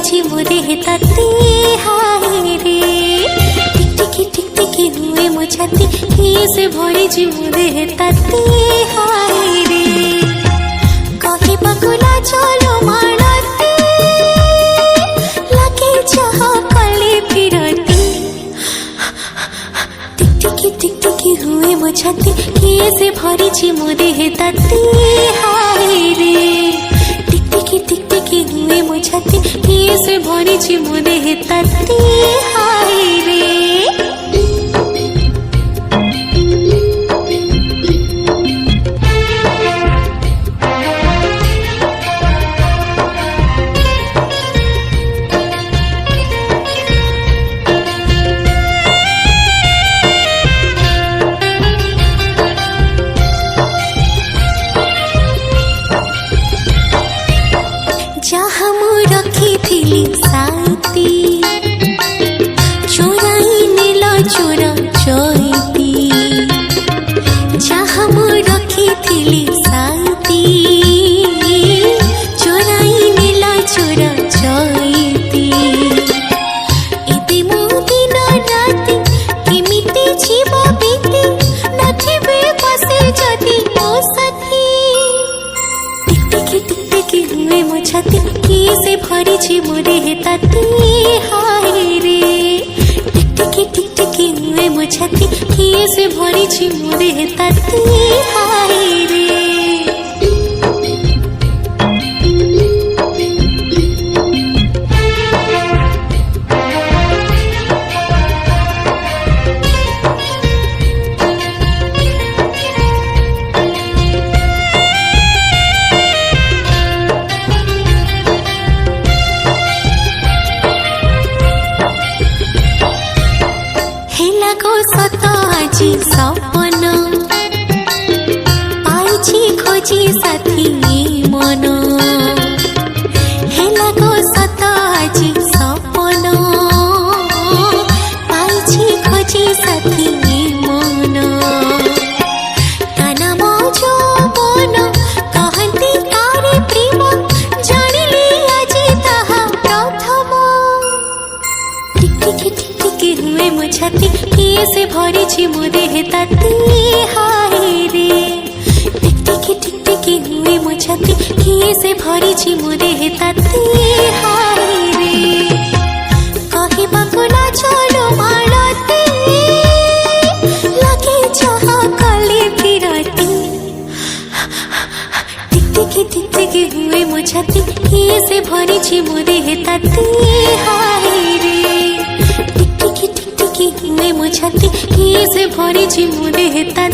भरिछि मो देह ताती हाय रे टिकटिकी हुए मो छाती किए से भरिछि मो देह ताती हाय रे कहिबाकु ना चलो मानती लगे चाह कले फिरती टिकटिकी हुए मो छाती किए से भरिछि मो देह ताती हाय रे टिकटिकी हुए मो छाती किए से भरिछि मो देह ताती हाय रे जहाँ मु रखी साथी चोराई नेल चोर चैती जहाँ मु रखी साथी चोराई नेल चोर चैती एते मो दिन राति केमिति जीव बीती नथिबे बसे जदि मो साथी टिकटिकी हुए मो छाती किए से भरिछि मो देह ताती हाय रे टिकटिकी हुए मो छाती किए से भरिछि मो देह ताती हाय रे सत आजी सपन पाइछि खोजी साथी मन हेला गो सत आजी सपन पाइछि खोजी साथी मन ताना मो जौवन कहती तारे प्रेम जानिली आजी ताहा प्रथम टिकटिकी हुए मो छाती किए से भरिछि मो देह ताती हाय रे टिकटिकी हुए मो छाती किए से भरिछि मो देह ताती हाय रे कहिबाकु ना चलो मानती लगे चाह कले फिरती टिकटिकी हुए मो छाती किए से भरिछि मो देह ताती हाय रे टिकटिकी हुए मो छाती किए से भरिछि मो देह ताती